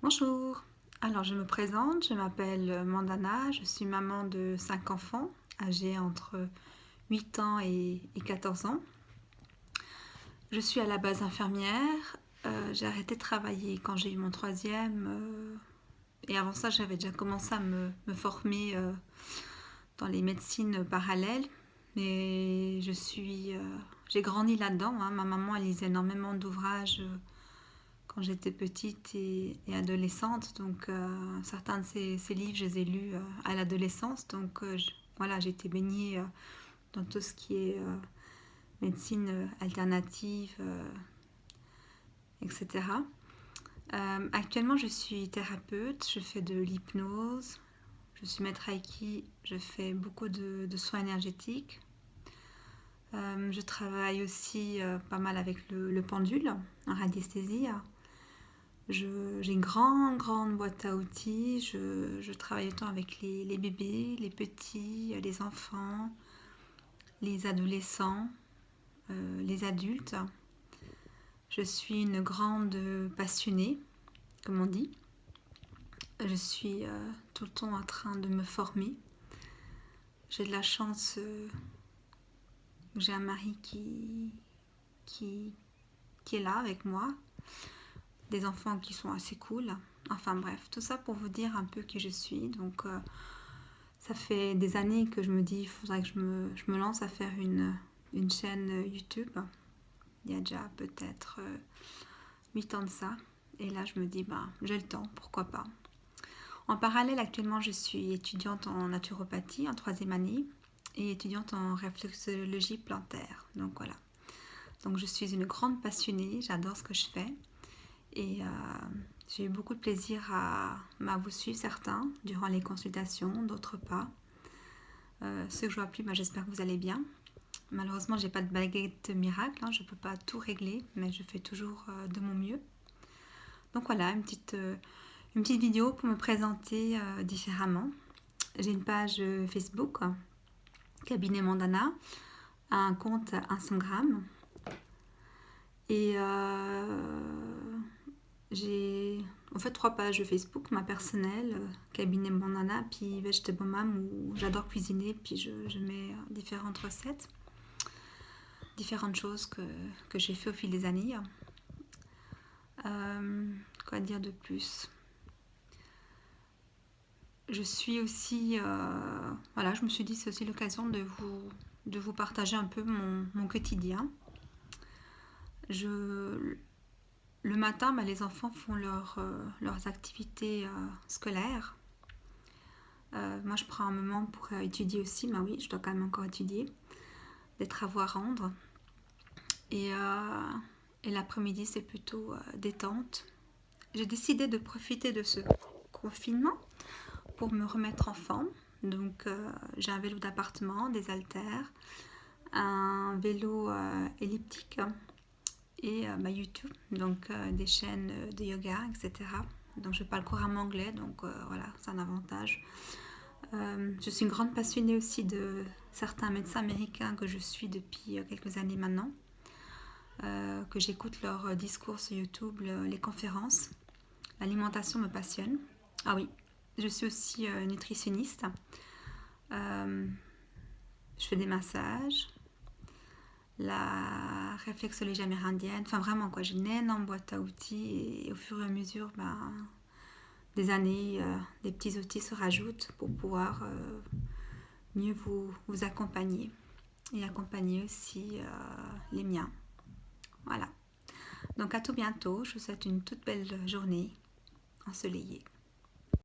Bonjour, alors je me présente, je m'appelle Mandana, je suis maman de 5 enfants âgés entre 8 ans et 14 ans. Je suis à la base infirmière, j'ai arrêté de travailler quand j'ai eu mon troisième et avant ça j'avais déjà commencé à me former dans les médecines parallèles, mais j'ai grandi là-dedans, hein. Ma maman elle lisait énormément d'ouvrages quand j'étais petite et adolescente. Donc certains de ces livres, je les ai lus à l'adolescence. Donc voilà, j'ai été baignée dans tout ce qui est médecine alternative, etc. Actuellement, je suis thérapeute, je fais de l'hypnose, je suis maître Reiki, je fais beaucoup de soins énergétiques. Je travaille aussi pas mal avec le pendule en radiesthésie. J'ai une grande boîte à outils. Je travaille autant avec les bébés, les petits, les enfants, les adolescents, les adultes. Je suis une grande passionnée, comme on dit. Je suis tout le temps en train de me former. J'ai de la chance, j'ai un mari qui est là avec moi, des enfants qui sont assez cool. Enfin bref, tout ça pour vous dire un peu qui je suis. Donc ça fait des années que je me dis il faudrait que je me lance à faire une chaîne YouTube. Il y a déjà peut-être 8 ans de ça. Et là je me dis j'ai le temps, pourquoi pas. En parallèle actuellement je suis étudiante en naturopathie en troisième année et étudiante en réflexologie plantaire. Donc voilà. Donc je suis une grande passionnée, j'adore ce que je fais. Et j'ai eu beaucoup de plaisir à vous suivre, certains, durant les consultations, d'autres pas. Ceux que je vois plus, j'espère que vous allez bien. Malheureusement, j'ai pas de baguette miracle, hein, je ne peux pas tout régler, mais je fais toujours de mon mieux. Donc voilà, une petite vidéo pour me présenter différemment. J'ai une page Facebook, Cabinet Mandana, un compte Instagram. Et j'ai en fait 3 pages Facebook, ma personnelle, Cabinet Mandana, puis Vegetable Mom où j'adore cuisiner, puis je mets différentes recettes, différentes choses que j'ai fait au fil des années. Quoi dire de plus? Je suis aussi, voilà, je me suis dit c'est aussi l'occasion de vous partager un peu mon quotidien. Le matin, les enfants font leurs activités scolaires. Moi, je prends un moment pour étudier aussi. Oui, je dois quand même encore étudier. Des travaux à rendre. Et l'après-midi, c'est plutôt détente. J'ai décidé de profiter de ce confinement pour me remettre en forme. Donc, j'ai un vélo d'appartement, des haltères, un vélo elliptique et YouTube, donc des chaînes de yoga, etc. Donc je parle couramment anglais, donc voilà, c'est un avantage. Je suis une grande passionnée aussi de certains médecins américains que je suis depuis quelques années maintenant, que j'écoute leurs discours sur YouTube, les conférences. L'alimentation me passionne. Ah oui, je suis aussi nutritionniste. Je fais des massages, la réflexologie amérindienne, enfin vraiment quoi, j'ai une énorme boîte à outils et au fur et à mesure des années, des petits outils se rajoutent pour pouvoir mieux vous accompagner et accompagner aussi les miens. Voilà. Donc à tout bientôt, je vous souhaite une toute belle journée ensoleillée.